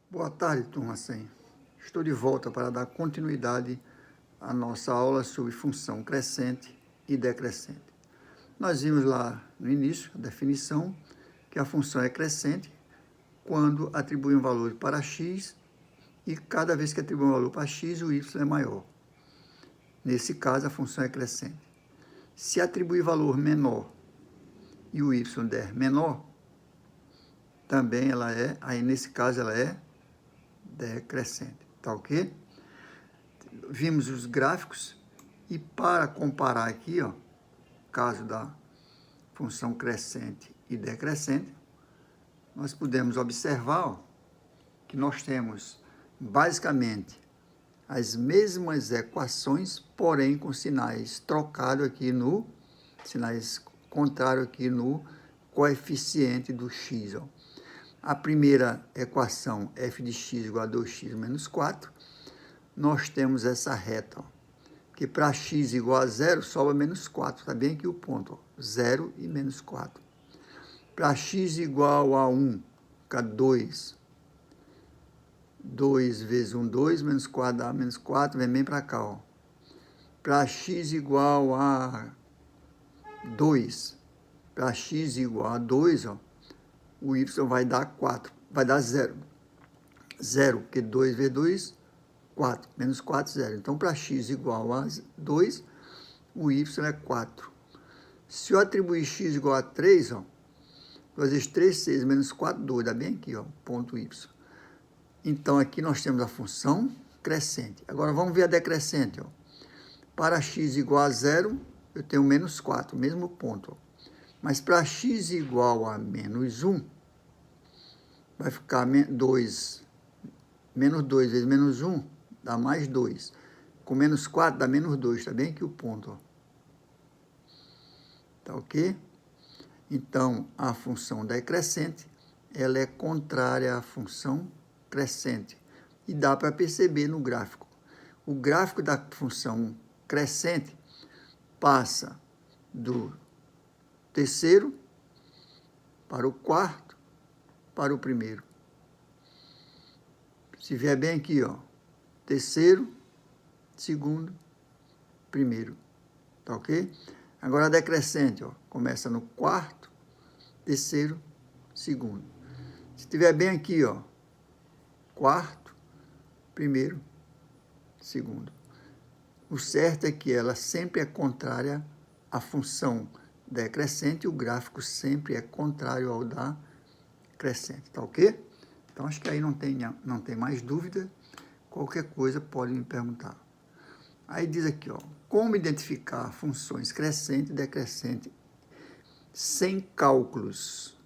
Boa tarde, turma 100. Estou de volta para dar continuidade à nossa aula sobre função crescente e decrescente. Nós vimos lá no início a definição que a função é crescente quando atribui um valor para x e cada vez que atribui um valor para x, o y é maior. Nesse caso, a função é crescente. Se atribuir valor menor e o y der menor, também ela é, aí nesse caso ela é decrescente, tá ok? Vimos os gráficos e para comparar aqui, ó, caso da função crescente e decrescente, nós podemos observar, ó, que nós temos basicamente as mesmas equações, porém com sinais trocados aqui no, sinais contrários aqui no coeficiente do x, ó. A primeira equação, f de x igual a 2x menos 4, nós temos essa reta, ó, que para x igual a 0, sobra menos 4, está bem aqui o ponto, ó, 0 e menos 4. Para x igual a 1, fica 2. 2 vezes 1, 2, menos 4 dá menos 4, vem bem para cá, ó. Para x igual a 2, para x igual a 2, ó, o y vai dar 4, vai dar 0. 0, porque 2 vezes 2, 4. Menos 4, 0. Então, para x igual a 2, o y é 4. Se eu atribuir x igual a 3, ó, 2 vezes 3, 6, menos 4, 2. Dá bem aqui, ó, ponto y. Então, aqui nós temos a função crescente. Agora, vamos ver a decrescente, ó. Para x igual a 0, eu tenho menos 4, mesmo ponto, ó. Mas para x igual a menos 1, vai ficar 2, menos 2 vezes menos 1, dá mais 2. Com menos 4 dá menos 2, tá bem aqui o ponto, ó. Tá ok? Então, a função decrescente, ela é contrária à função crescente. E dá para perceber no gráfico. O gráfico da função crescente passa do terceiro para o quarto para o primeiro. Se vier bem aqui, ó, terceiro, segundo, primeiro, tá ok? Agora a decrescente, ó, começa no quarto, terceiro, segundo. Se tiver bem aqui, ó, quarto, primeiro, segundo. O certo é que ela sempre é contrária à função decrescente, o gráfico sempre é contrário ao da crescente, tá ok? Então, acho que aí não tem mais dúvida, qualquer coisa pode me perguntar. Aí diz aqui, ó, como identificar funções crescente e decrescente sem cálculos?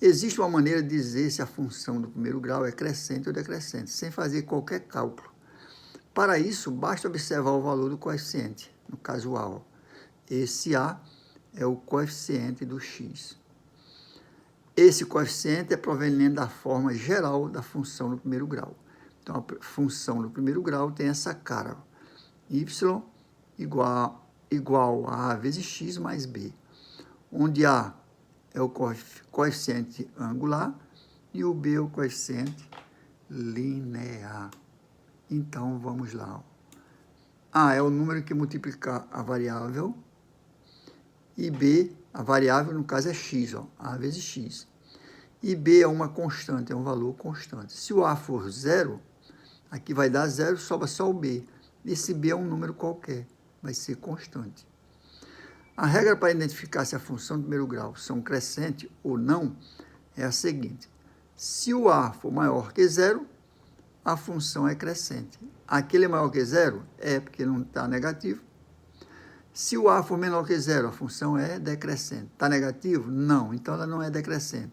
Existe uma maneira de dizer se a função do primeiro grau é crescente ou decrescente, sem fazer qualquer cálculo. Para isso, basta observar o valor do coeficiente, no caso A, ó. Esse A é o coeficiente do x. Esse coeficiente é proveniente da forma geral da função do primeiro grau. Então, a função do primeiro grau tem essa cara, ó, y igual a vezes x mais b, onde A é o coeficiente angular e o b é o coeficiente linear. Então, vamos lá. Ó. A é o número que multiplica a variável e b, a variável no caso é x, ó, a vezes x. E b é uma constante, é um valor constante. Se o a for 0, aqui vai dar 0, sobra só o b. Esse b é um número qualquer, vai ser constante. A regra para identificar se a função do primeiro grau são crescente ou não é a seguinte. Se o a for maior que 0, a função é crescente. Aquele é maior que 0? É, porque não está negativo. Se o a for menor que 0, a função é decrescente. Está negativo? Não, então ela não é decrescente.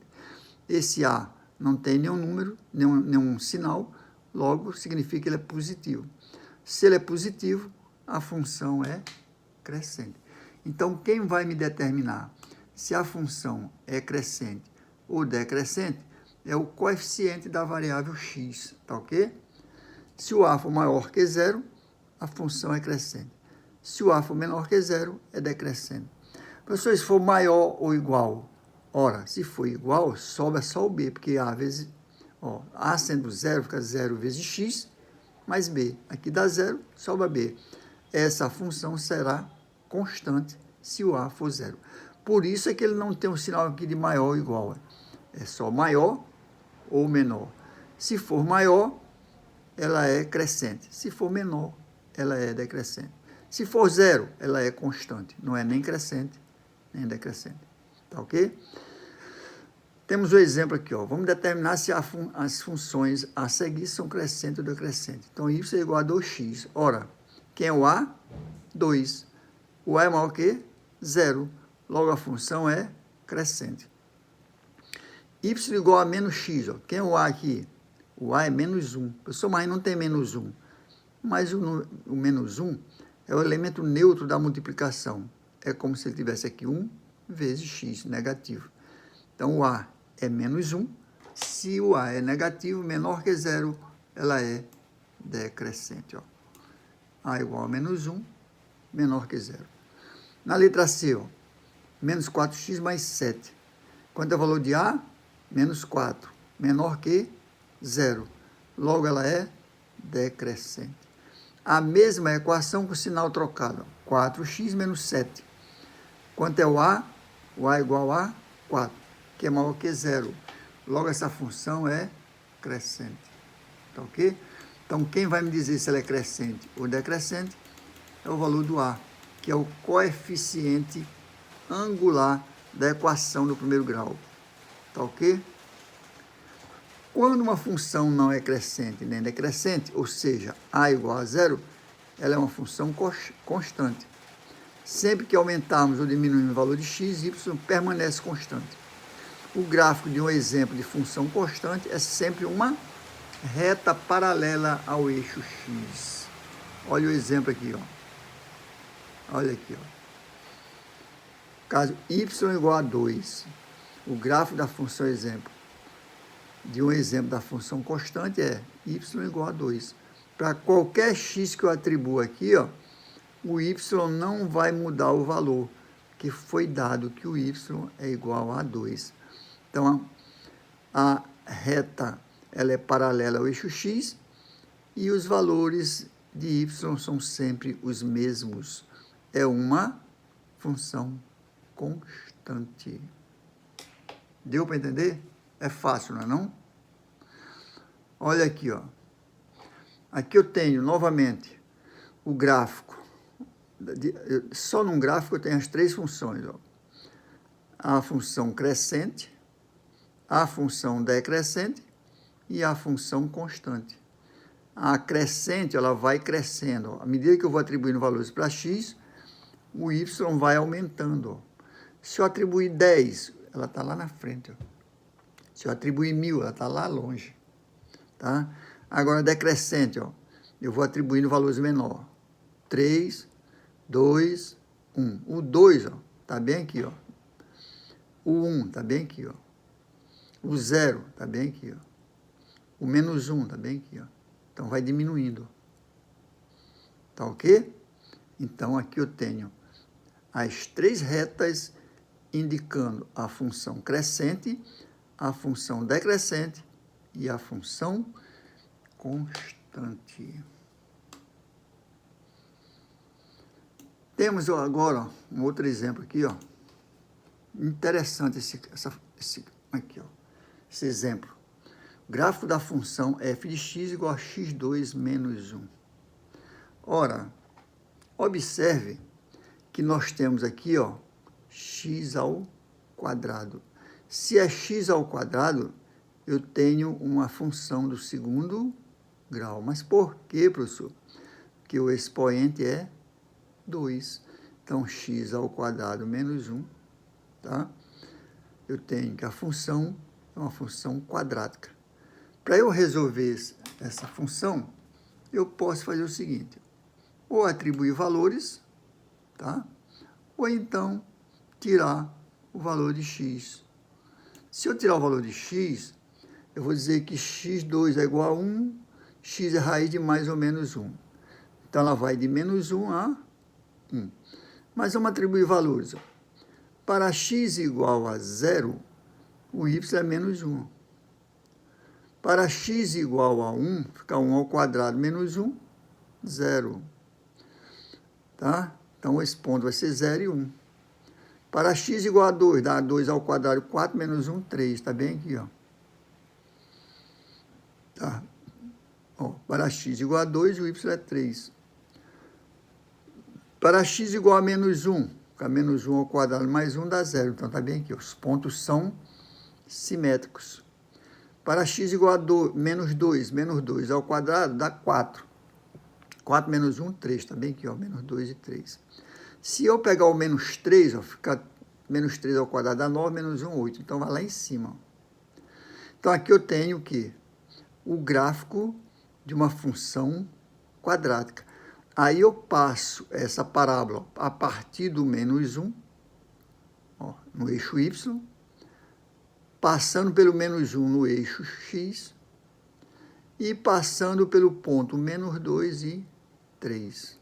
Esse a não tem nenhum número, nenhum sinal, logo significa que ele é positivo. Se ele é positivo, a função é crescente. Então, quem vai me determinar se a função é crescente ou decrescente é o coeficiente da variável x, tá ok? Se o a for maior que 0, a função é crescente. Se o a for menor que 0, é decrescente. Professor, se for maior ou igual? Ora, se for igual, sobra só o b, porque a vezes Ó, A sendo zero, fica 0 vezes x mais b. Aqui dá 0, sobra b. Essa função será constante se o A for 0. Por isso é que ele não tem um sinal aqui de maior ou igual. É só maior ou menor. Se for maior, ela é crescente. Se for menor, ela é decrescente. Se for 0, ela é constante. Não é nem crescente, nem decrescente. Tá ok? Temos o exemplo aqui, ó. Vamos determinar se as funções a seguir são crescente ou decrescente. Então, y é igual a 2x. Ora, quem é o A? 2. O A é maior que 0. Logo, a função é crescente. Y igual a menos x. Ó. Quem é o A aqui? O A é menos 1. Pessoal, mas não tem menos 1. Mas o menos 1 é o elemento neutro da multiplicação. É como se ele tivesse aqui 1 vezes x, negativo. Então, o A é menos 1. Se o A é negativo, menor que 0, ela é decrescente. Ó. A igual a menos 1, menor que 0. Na letra C, ó, menos 4x mais 7. Quanto é o valor de A? Menos 4. Menor que 0. Logo, ela é decrescente. A mesma equação com sinal trocado. 4x menos 7. Quanto é o A? O A é igual a 4, que é maior que 0. Logo, essa função é crescente. Tá ok? Então, quem vai me dizer se ela é crescente ou decrescente é o valor do A, que é o coeficiente angular da equação do primeiro grau. Tá ok? Quando uma função não é crescente nem decrescente, ou seja, A igual a 0, ela é uma função constante. Sempre que aumentarmos ou diminuirmos o valor de x, y permanece constante. O gráfico de um exemplo de função constante é sempre uma reta paralela ao eixo x. Olha o exemplo aqui, ó. Olha aqui, ó. Caso y igual a 2, o gráfico da função exemplo de um exemplo da função constante é y igual a 2. Para qualquer x que eu atribuo aqui, ó, o y não vai mudar o valor, que foi dado que o y é igual a 2. Então, a reta ela é paralela ao eixo x e os valores de y são sempre os mesmos. É uma função constante. Deu para entender? É fácil, não é não? Olha aqui, ó. Aqui eu tenho, novamente, o gráfico. Só num gráfico eu tenho as três funções, ó. A função crescente, a função decrescente e a função constante. A crescente, ela vai crescendo. Ó. À medida que eu vou atribuindo valores para x, o y vai aumentando. Ó. Se eu atribuir 10, ela está lá na frente. Ó. Se eu atribuir 1000, ela está lá longe. Tá? Agora, decrescente, ó, eu vou atribuindo valores menores. 3, 2, 1. O 2, ó, está bem aqui, ó. O 1 está bem aqui, ó. O 0 está bem aqui, ó. O menos 1 está bem aqui, ó. Então, vai diminuindo. Tá ok? Então, aqui eu tenho as três retas indicando a função crescente, a função decrescente e a função constante. Temos agora um outro exemplo aqui, ó. Interessante esse exemplo. O gráfico da função f de x igual a x2 menos 1. Ora, observe que nós temos aqui, ó, x ao quadrado. Se é x ao quadrado, eu tenho uma função do segundo grau. Mas por quê, professor? Porque o expoente é 2. Então, x ao quadrado menos 1, tá? Eu tenho que a função é uma função quadrática. Para eu resolver essa função, eu posso fazer o seguinte, ou atribuir valores, tá? Ou então tirar o valor de x. Se eu tirar o valor de x, eu vou dizer que x2 é igual a 1, x é raiz de mais ou menos 1. Então, ela vai de menos 1 a 1. Mas vamos atribuir valores. Para x igual a 0, o y é menos 1. Para x igual a 1, fica 1 ao quadrado menos 1, 0. Tá? Então, esse ponto vai ser 0 e 1. Para x igual a 2, dá 2 ao quadrado, 4, menos 1, 3. Está bem aqui, ó. Tá? Ó, para x igual a 2, o y é 3. Para x igual a menos 1, fica menos 1 ao quadrado mais 1 dá 0. Então, está bem aqui, ó. Os pontos são simétricos. Para x igual a menos 2 ao quadrado dá 4. 4 menos 1, 3. Está bem aqui, ó, menos 2 e 3. Se eu pegar o menos 3, ó, fica menos 3 ao quadrado dá 9, menos 1, 8. Então, vai lá em cima. Então, aqui eu tenho o quê? O gráfico de uma função quadrática. Aí eu passo essa parábola a partir do menos 1, ó, no eixo y, passando pelo menos 1 no eixo x e passando pelo ponto menos 2 e 3.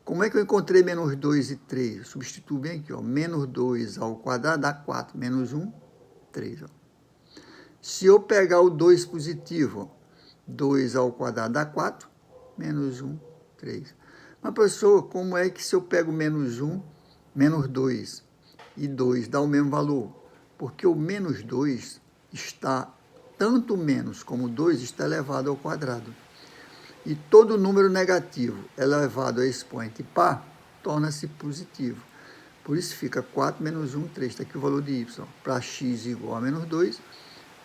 Como é que eu encontrei menos 2 e 3? Eu substituo bem aqui, ó, menos 2 ao quadrado dá 4, menos 1, 3. Ó. Se eu pegar o 2 positivo, ó, 2 ao quadrado dá 4, menos 1, 3. Mas, professor, como é que se eu pego menos 1, menos 2 e 2 dá o mesmo valor? Porque o menos 2 está, tanto menos como 2 está elevado ao quadrado. E todo número negativo elevado a expoente par torna-se positivo. Por isso fica 4 menos 1, 3. Está aqui o valor de y. Para x igual a menos 2,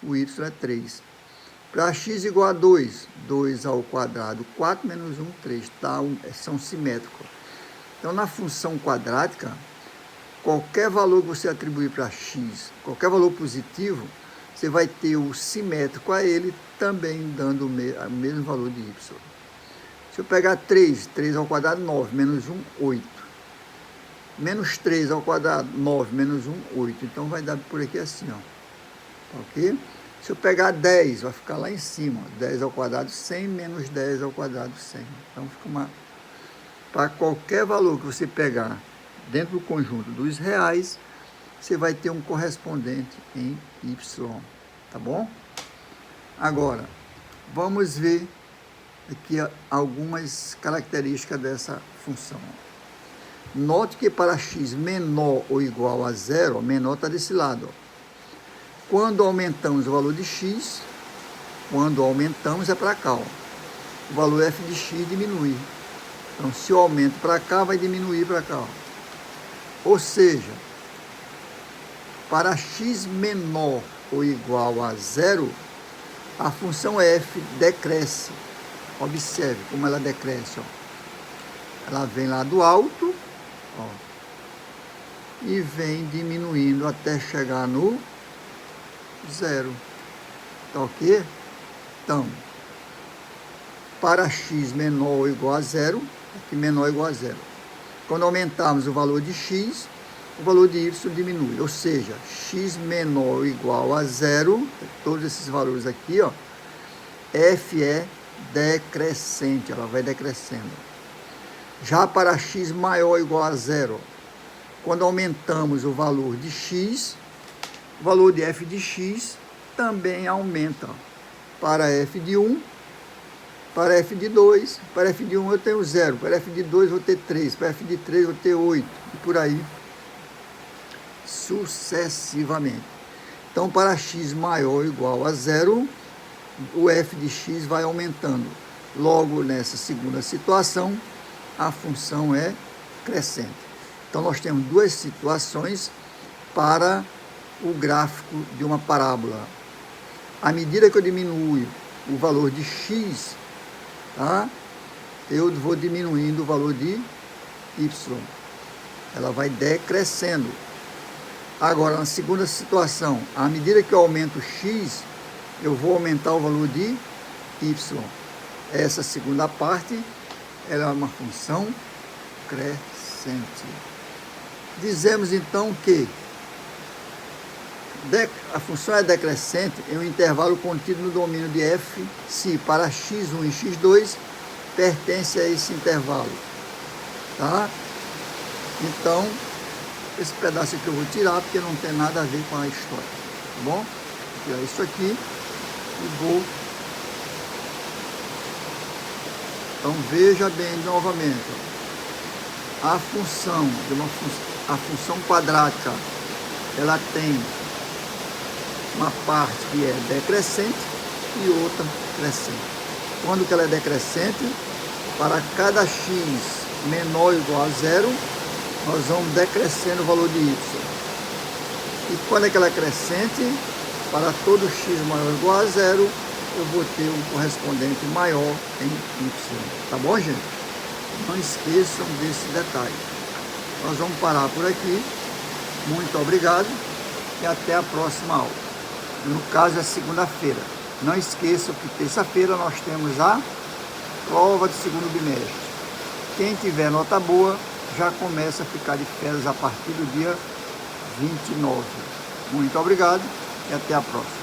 o y é 3. Para x igual a 2, 2 ao quadrado, 4 menos 1, 3. Tá, são simétricos. Então, na função quadrática, qualquer valor que você atribuir para x, qualquer valor positivo, você vai ter o simétrico a ele também dando o mesmo valor de y. Se eu pegar 3 ao quadrado, 9, menos 1, 8. Menos 3 ao quadrado, 9, menos 1, 8. Então, vai dar por aqui assim, ó. Ok? Se eu pegar 10, vai ficar lá em cima. 10 ao quadrado, 100, menos 10 ao quadrado, 100. Então, fica uma... Para qualquer valor que você pegar dentro do conjunto dos reais, você vai ter um correspondente em y. Tá bom? Agora, vamos ver aqui algumas características dessa função. Note que para x menor ou igual a 0, menor está desse lado, ó. Quando aumentamos o valor de x, quando aumentamos é para cá, ó. O valor f de x diminui. Então, se eu aumento para cá, vai diminuir para cá, ó. Ou seja, para x menor ou igual a 0, a função f decresce. Observe como ela decresce, ó. Ela vem lá do alto, ó, e vem diminuindo até chegar no 0. Tá ok? Então, para x menor ou igual a 0, aqui menor ou igual a 0. Quando aumentarmos o valor de x, o valor de y diminui. Ou seja, x menor ou igual a 0, todos esses valores aqui, ó, f é decrescente, ela vai decrescendo. Já para x maior ou igual a 0, quando aumentamos o valor de x, o valor de f de x também aumenta. Para f de 1, para f de 2, para f de 1 eu tenho 0, para f de 2 eu vou ter 3, para f de 3 eu vou ter 8, e por aí sucessivamente. Então, para x maior ou igual a 0, o f de x vai aumentando. Logo, nessa segunda situação, a função é crescente. Então, nós temos duas situações para o gráfico de uma parábola. À medida que eu diminuo o valor de x, tá, eu vou diminuindo o valor de y. Ela vai decrescendo. Agora, na segunda situação, à medida que eu aumento x, eu vou aumentar o valor de y. Essa segunda parte, ela é uma função crescente. Dizemos, então, que a função é decrescente em um intervalo contido no domínio de f, se para x1 e x2 pertence a esse intervalo. Tá? Então, esse pedaço aqui eu vou tirar, porque não tem nada a ver com a história. Tá bom? Vou tirar isso aqui. E vou. Então veja bem novamente. A função a função quadrática, ela tem uma parte que é decrescente e outra crescente. Quando que ela é decrescente, para cada x menor ou igual a zero, nós vamos decrescendo o valor de y. E quando é que ela é crescente, para todo x maior ou igual a zero, eu vou ter um correspondente maior em y. Tá bom, gente? Não esqueçam desse detalhe. Nós vamos parar por aqui. Muito obrigado e até a próxima aula. No caso é segunda-feira. Não esqueçam que terça-feira nós temos a prova de segundo bimestre. Quem tiver nota boa já começa a ficar de férias a partir do dia 29. Muito obrigado e até a próxima.